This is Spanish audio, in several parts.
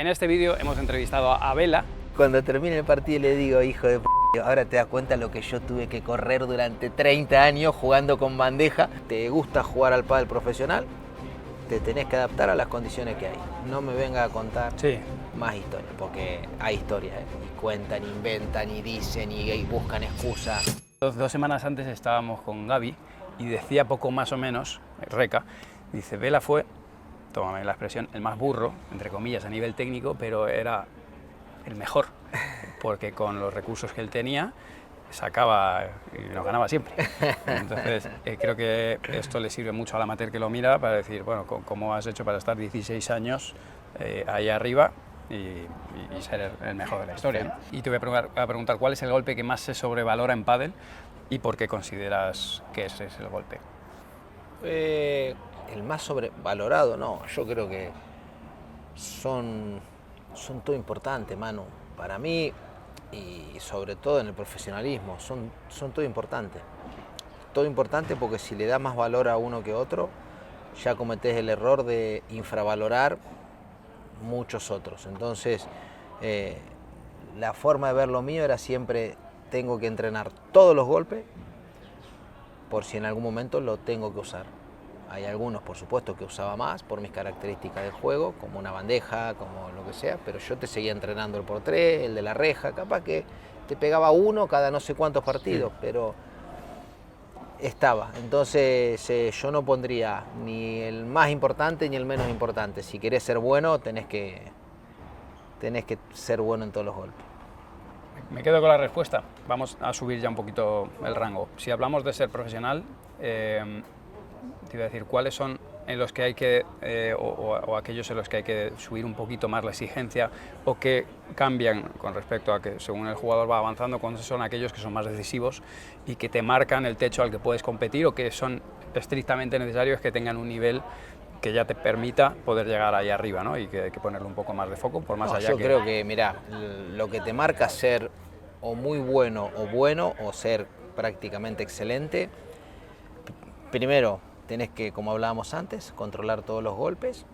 En este vídeo hemos entrevistado a Vela. Cuando termine el partido le digo, hijo de p***, ahora te das cuenta lo que yo tuve que correr durante 30 años jugando con bandeja. ¿Te gusta jugar al pádel profesional? Te tenés que adaptar a las condiciones que hay. No me venga a contar más historias, porque hay historias, y cuentan, inventan, y dicen, y buscan excusas. 2 semanas antes estábamos con Gaby y decía poco más o menos, Reca, dice, Vela fue, tómame la expresión, el más burro, entre comillas, a nivel técnico, pero era el mejor, porque con los recursos que él tenía, sacaba y nos ganaba siempre. Entonces, creo que esto le sirve mucho al amateur que lo mira para decir, bueno, ¿cómo has hecho para estar 16 años ahí arriba y ser el mejor de la historia, ¿no? Y te voy a preguntar, ¿cuál es el golpe que más se sobrevalora en pádel y por qué consideras que ese es el golpe? El más sobrevalorado, no, yo creo que son todo importante, Manu. Para mí, y sobre todo en el profesionalismo, son todo importante. Todo importante porque si le das más valor a uno que otro, ya cometés el error de infravalorar muchos otros. Entonces, la forma de ver lo mío era siempre, tengo que entrenar todos los golpes por si en algún momento lo tengo que usar. Hay algunos, por supuesto, que usaba más por mis características de juego, como una bandeja, como lo que sea, pero yo te seguía entrenando el por 3, el de la reja, capaz que te pegaba uno cada no sé cuántos partidos, pero estaba. Entonces yo no pondría ni el más importante ni el menos importante. Si querés ser bueno, tenés que ser bueno en todos los golpes. Me quedo con la respuesta. Vamos a subir ya un poquito el rango. Si hablamos de ser profesional, te iba a decir, ¿cuáles son en los que hay que, o aquellos en los que hay que subir un poquito más la exigencia o que cambian con respecto a que según el jugador va avanzando, cuáles son aquellos que son más decisivos y que te marcan el techo al que puedes competir o que son estrictamente necesarios que tengan un nivel que ya te permita poder llegar ahí arriba, ¿no? Y que hay que ponerle un poco más de foco por más allá? Yo creo que, mirá, lo que te marca ser o muy bueno o ser prácticamente excelente, primero tenés que, como hablábamos antes, controlar todos los golpes,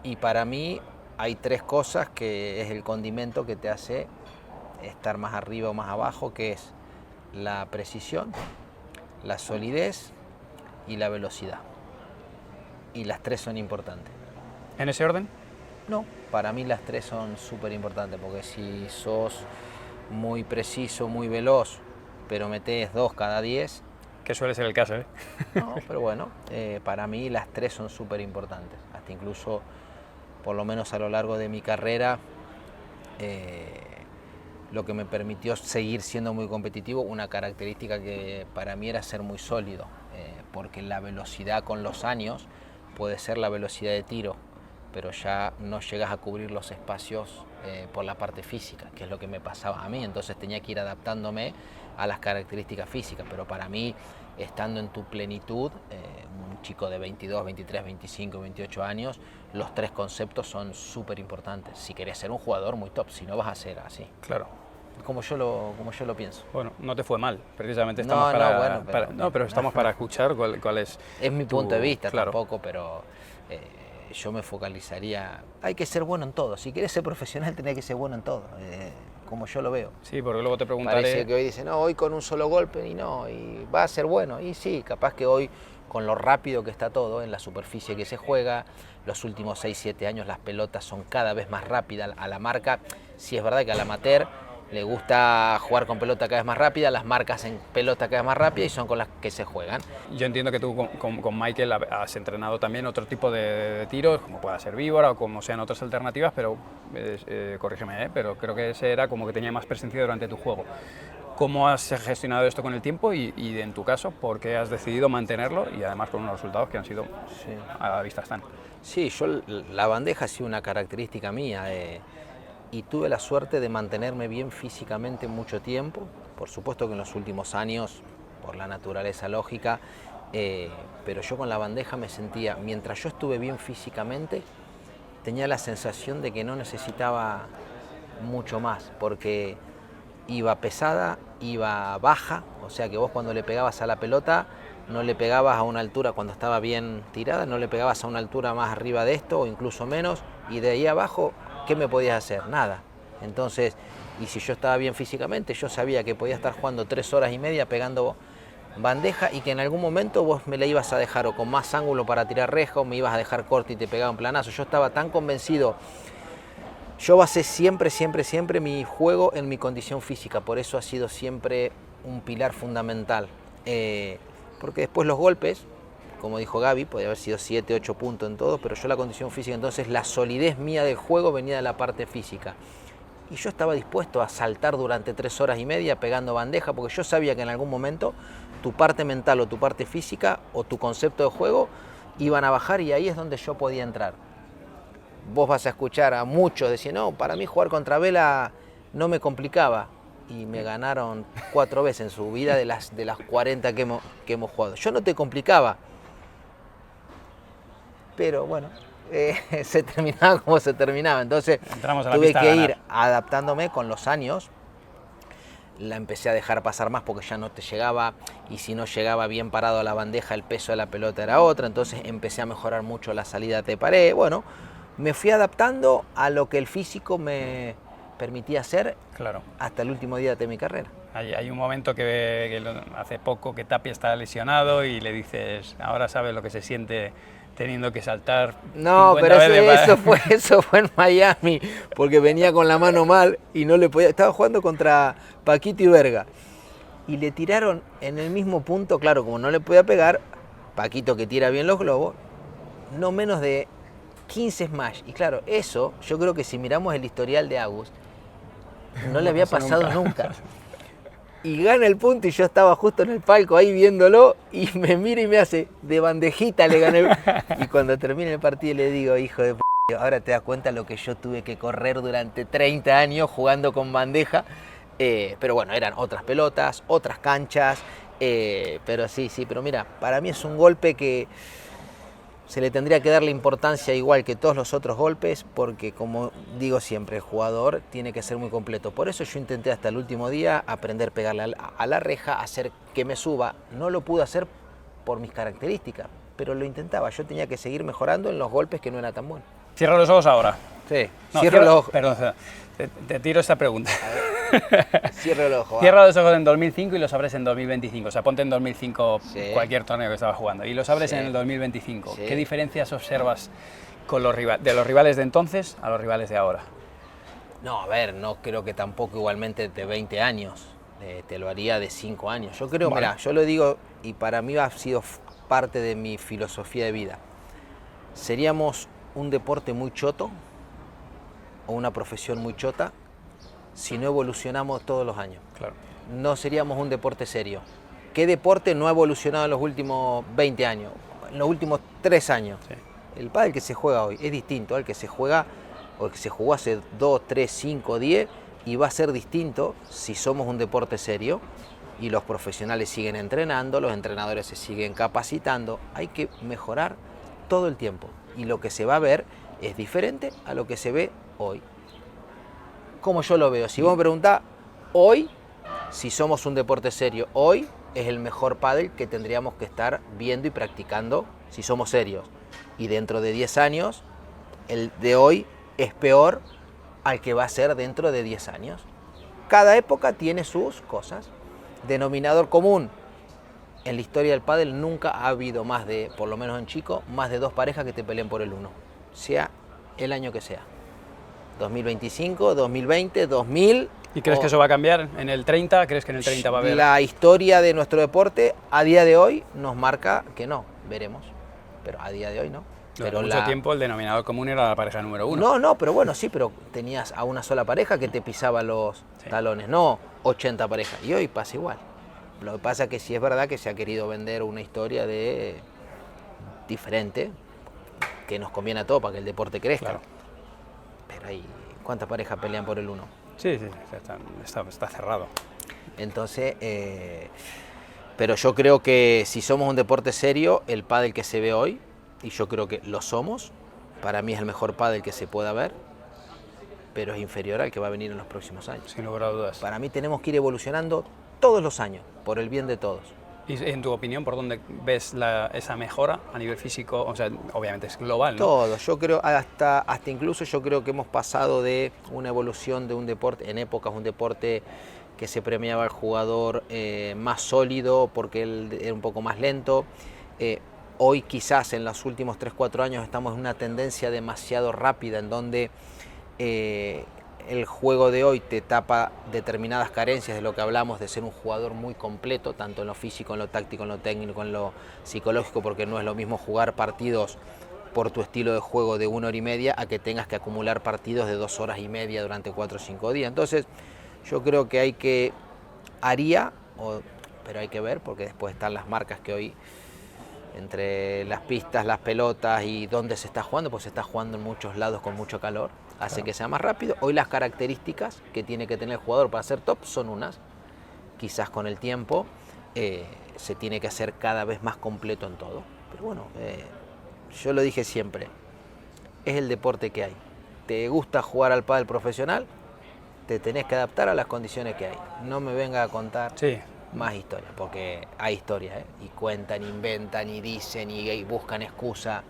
y para mí hay 3 cosas que es el condimento que te hace estar más arriba o más abajo, que es la precisión, la solidez y la velocidad. Y las 3 son importantes. ¿En ese orden? No, para mí las 3 son súper importantes, porque si sos muy preciso, muy veloz, pero metés 2 cada 10... Que suele ser el caso, ¿eh? No, pero bueno, para mí las 3 son súper importantes. Hasta incluso, por lo menos a lo largo de mi carrera, lo que me permitió seguir siendo muy competitivo, una característica que para mí era ser muy sólido, porque la velocidad con los años puede ser la velocidad de tiro, pero ya no llegas a cubrir los espacios por la parte física, que es lo que me pasaba a mí. Entonces tenía que ir adaptándome a las características físicas, pero para mí, estando en tu plenitud, un chico de 22, 23, 25, 28 años, los 3 conceptos son súper importantes. Si querés ser un jugador muy top, si no vas a ser así. Claro. Como yo lo pienso. Bueno, no te fue mal, precisamente estamos pero estamos para escuchar cuál es. Es mi punto de vista, claro. Tampoco, pero yo me focalizaría. Hay que ser bueno en todo. Si quieres ser profesional, tenés que ser bueno en todo. Como yo lo veo. Sí, porque luego te preguntaré. Parece que hoy dicen, no, hoy con un solo golpe y va a ser bueno. Y sí, capaz que hoy, con lo rápido que está todo, en la superficie que se juega, los últimos 6, 7 años las pelotas son cada vez más rápidas. A la marca, sí es verdad que al amateur le gusta jugar con pelota cada vez más rápida, las marcas en pelota cada vez más rápida y son con las que se juegan. Yo entiendo que tú con Michael has entrenado también otro tipo de tiros, como pueda ser víbora o como sean otras alternativas, pero corrígeme, pero creo que ese era como que tenía más presencia durante tu juego. ¿Cómo has gestionado esto con el tiempo y en tu caso, por qué has decidido mantenerlo y además con unos resultados que han sido a la vista están? Sí, la bandeja ha sido una característica mía y tuve la suerte de mantenerme bien físicamente mucho tiempo. Por supuesto que en los últimos años, por la naturaleza lógica, pero yo con la bandeja me sentía, mientras yo estuve bien físicamente, tenía la sensación de que no necesitaba mucho más, porque iba pesada, iba baja, o sea que vos cuando le pegabas a la pelota no le pegabas a una altura, cuando estaba bien tirada, no le pegabas a una altura más arriba de esto o incluso menos, y de ahí abajo ¿qué me podías hacer? Nada. Entonces, y si yo estaba bien físicamente, yo sabía que podía estar jugando 3 horas y media pegando bandeja y que en algún momento vos me la ibas a dejar o con más ángulo para tirar reja o me ibas a dejar corto y te pegaba un planazo. Yo estaba tan convencido. Yo basé siempre mi juego en mi condición física, por eso ha sido siempre un pilar fundamental. Porque después los golpes, como dijo Gaby, podía haber sido 7, 8 puntos en todo, pero yo la condición física, entonces la solidez mía del juego venía de la parte física. Y yo estaba dispuesto a saltar durante 3 horas y media pegando bandeja, porque yo sabía que en algún momento tu parte mental o tu parte física o tu concepto de juego iban a bajar y ahí es donde yo podía entrar. Vos vas a escuchar a muchos decir, no, para mí jugar contra Vela no me complicaba. Y me ganaron 4 veces en su vida de las 40 que hemos jugado. Yo no te complicaba. Pero bueno, se terminaba como se terminaba. Entonces tuve que ir adaptándome con los años. La empecé a dejar pasar más porque ya no te llegaba. Y si no llegaba bien parado a la bandeja, el peso de la pelota era otra. Entonces empecé a mejorar mucho la salida de pared. Bueno, me fui adaptando a lo que el físico me permitía hacer hasta el último día de mi carrera. Hay un momento que hace poco que Tapia está lesionado y le dices, ahora sabes lo que se siente teniendo que saltar. No, pero eso fue en Miami, porque venía con la mano mal y no le podía. Estaba jugando contra Paquito y Verga. Y le tiraron en el mismo punto, claro, como no le podía pegar, Paquito que tira bien los globos, no menos de 15 smash. Y claro, eso, yo creo que si miramos el historial de Agus, no le había pasado nunca. Y gana el punto y yo estaba justo en el palco ahí viéndolo y me mira y me hace, de bandejita le gané. Y cuando termina el partido le digo, hijo de p***, ahora te das cuenta lo que yo tuve que correr durante 30 años jugando con bandeja. Pero bueno, eran otras pelotas, otras canchas. Pero sí, pero mira, para mí es un golpe que se le tendría que dar la importancia igual que todos los otros golpes, porque como digo siempre, el jugador tiene que ser muy completo. Por eso yo intenté hasta el último día aprender a pegarle a la reja, hacer que me suba. No lo pude hacer por mis características, pero lo intentaba. Yo tenía que seguir mejorando en los golpes que no era tan bueno. Cierra los ojos ahora. Sí, no, cierro los ojos. Perdón, te tiro esta pregunta. Cierra los ojos. Cierra los ojos en 2005 y los abres en 2025. O sea, ponte en 2005 sí. Cualquier torneo que estabas jugando y los abres sí. en el 2025. Sí. ¿Qué diferencias observas con de los rivales de entonces a los rivales de ahora? No, a ver, no creo que tampoco igualmente de 20 años. Te lo haría de 5 años. Yo creo, mira, yo lo digo y para mí ha sido parte de mi filosofía de vida. Seríamos un deporte muy choto o una profesión muy chota si no evolucionamos todos los años. Claro. No seríamos un deporte serio. ¿Qué deporte no ha evolucionado en los últimos 20 años? En los últimos 3 años. Sí. El pádel que se juega hoy es distinto al que se juega o el que se jugó hace 2, 3, 5, 10 y va a ser distinto si somos un deporte serio y los profesionales siguen entrenando, los entrenadores se siguen capacitando. Hay que mejorar todo el tiempo y lo que se va a ver es diferente a lo que se ve hoy. Como yo lo veo, si vos me preguntás, hoy, si somos un deporte serio, hoy es el mejor pádel que tendríamos que estar viendo y practicando si somos serios. Y dentro de 10 años, el de hoy es peor al que va a ser dentro de 10 años. Cada época tiene sus cosas. Denominador común. En la historia del pádel nunca ha habido más de, por lo menos en chico, más de 2 parejas que te peleen por el 1. Sea el año que sea. 2025, 2020, 2000... ¿Y crees que eso va a cambiar en el 30? ¿Crees que en el 30 va a haber...? La historia de nuestro deporte a día de hoy nos marca que no, veremos. Pero a día de hoy no. Pero mucho tiempo el denominador común era la pareja número 1. No, pero bueno, sí, pero tenías a una sola pareja que te pisaba los talones, no 80 parejas. Y hoy pasa igual. Lo que pasa es que sí es verdad que se ha querido vender una historia de diferente, que nos conviene a todos para que el deporte crezca. Claro. Pero hay, ¿cuántas parejas pelean por el 1? Sí, está cerrado. Entonces, pero yo creo que si somos un deporte serio, el pádel que se ve hoy, y yo creo que lo somos, para mí es el mejor pádel que se pueda ver, pero es inferior al que va a venir en los próximos años. Sin lugar a dudas. Para mí tenemos que ir evolucionando todos los años, por el bien de todos. Y en tu opinión, ¿por dónde ves esa mejora a nivel físico? O sea, obviamente es global, ¿no? Todo, yo creo, hasta incluso yo creo que hemos pasado de una evolución de un deporte, en épocas un deporte que se premiaba al jugador más sólido porque él era un poco más lento. Hoy quizás en los últimos 3-4 años estamos en una tendencia demasiado rápida en donde el juego de hoy te tapa determinadas carencias de lo que hablamos de ser un jugador muy completo, tanto en lo físico, en lo táctico, en lo técnico, en lo psicológico, porque no es lo mismo jugar partidos por tu estilo de juego de 1 hora y media a que tengas que acumular partidos de 2 horas y media durante 4 o 5 días. Entonces yo creo que pero hay que ver, porque después están las marcas que hoy, entre las pistas, las pelotas y dónde se está jugando, pues se está jugando en muchos lados con mucho calor, hace que sea más rápido. Hoy las características que tiene que tener el jugador para ser top son unas. Quizás con el tiempo se tiene que hacer cada vez más completo en todo. Pero bueno, yo lo dije siempre, es el deporte que hay. ¿Te gusta jugar al pádel profesional? Te tenés que adaptar a las condiciones que hay. No me venga a contar más historias, porque hay historias, y cuentan, inventan, y dicen, y buscan excusa.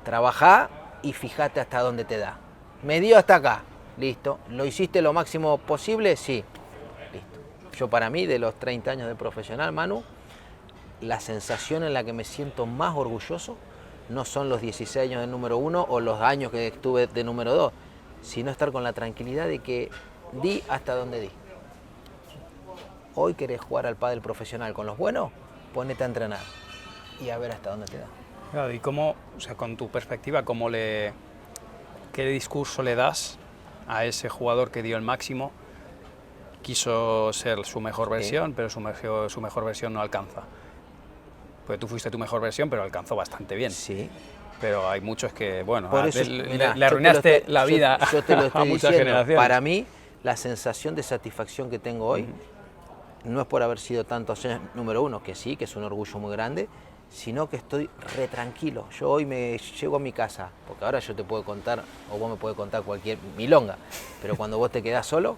Trabajá y fíjate hasta dónde te da. Me dio hasta acá, listo. ¿Lo hiciste lo máximo posible? Sí, listo. Yo para mí, de los 30 años de profesional, Manu, la sensación en la que me siento más orgulloso no son los 16 años de número 1 o los años que estuve de número 2, sino estar con la tranquilidad de que di hasta donde di. Hoy querés jugar al pádel profesional con los buenos, ponete a entrenar y a ver hasta dónde te da. Claro, y cómo, o sea, con tu perspectiva, ¿qué discurso le das a ese jugador que dio el máximo, quiso ser su mejor versión, pero su mejor versión no alcanza? Pues tú fuiste tu mejor versión, pero alcanzó bastante bien. Sí. Pero hay muchos que, bueno, eso, le arruinaste la vida yo te lo estoy a muchas diciendo. generaciones. Para mí, la sensación de satisfacción que tengo hoy no es por haber sido tantos años número 1, que sí, que es un orgullo muy grande, sino que estoy re tranquilo. Yo hoy me llego a mi casa, porque ahora yo te puedo contar, o vos me podés contar cualquier milonga, pero cuando vos te quedás solo,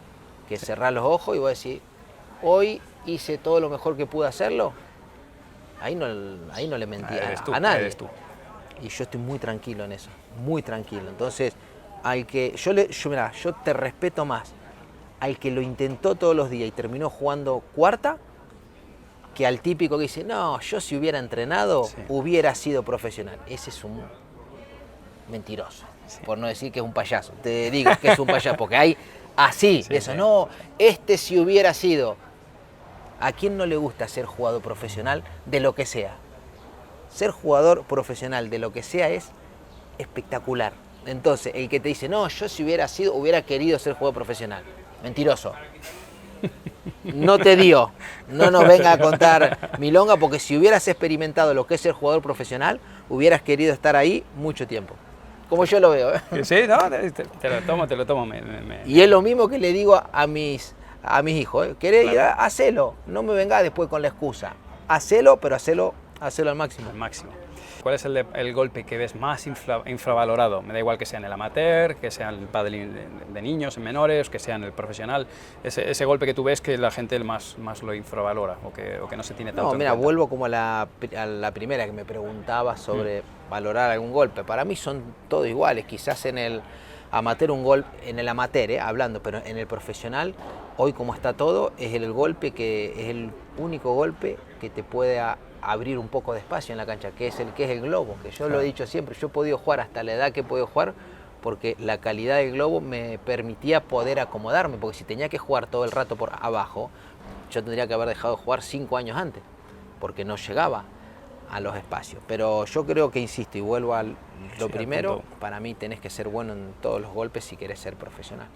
que cerrás los ojos y vos decís, hoy hice todo lo mejor que pude hacerlo, ahí no le mentí a nadie. Eres tú. Y yo estoy muy tranquilo en eso, muy tranquilo. Entonces, yo te respeto más al que lo intentó todos los días y terminó jugando cuarta, que al típico que dice, no, yo si hubiera entrenado, hubiera sido profesional. Ese es un mentiroso, por no decir que es un payaso. Te digo que es un payaso, porque hay así, eso. No, si hubiera sido. ¿A quién no le gusta ser jugador profesional de lo que sea? Ser jugador profesional de lo que sea es espectacular. Entonces, el que te dice, no, yo si hubiera sido, hubiera querido ser jugador profesional. Mentiroso. No te dio. No nos venga a contar milonga, porque si hubieras experimentado lo que es ser jugador profesional, hubieras querido estar ahí mucho tiempo. Como yo lo veo. Sí, no, te lo tomo. Y es lo mismo que le digo a mis hijos. ¿Querés ir? Hacelo. No me vengas después con la excusa. Hacelo, pero hacelo al máximo. Al máximo. ¿Cuál es el golpe que ves más infravalorado? Me da igual que sea en el amateur, que sea en el pádel de niños, en menores, que sea en el profesional. Ese golpe que tú ves que la gente más lo infravalora o que no se tiene tanto en mira, cuenta. vuelvo como a la primera que me preguntaba sobre valorar algún golpe. Para mí son todos iguales. Quizás en el amateur hablando, pero en el profesional, hoy como está todo, es el golpe que es el único golpe que te puede abrir un poco de espacio en la cancha, que es el globo, que yo lo he dicho siempre. Yo he podido jugar hasta la edad que he podido jugar porque la calidad del globo me permitía poder acomodarme, porque si tenía que jugar todo el rato por abajo, yo tendría que haber dejado de jugar 5 años antes, porque no llegaba a los espacios. Pero yo creo que, insisto, y vuelvo a lo primero, para mí tenés que ser bueno en todos los golpes si querés ser profesional.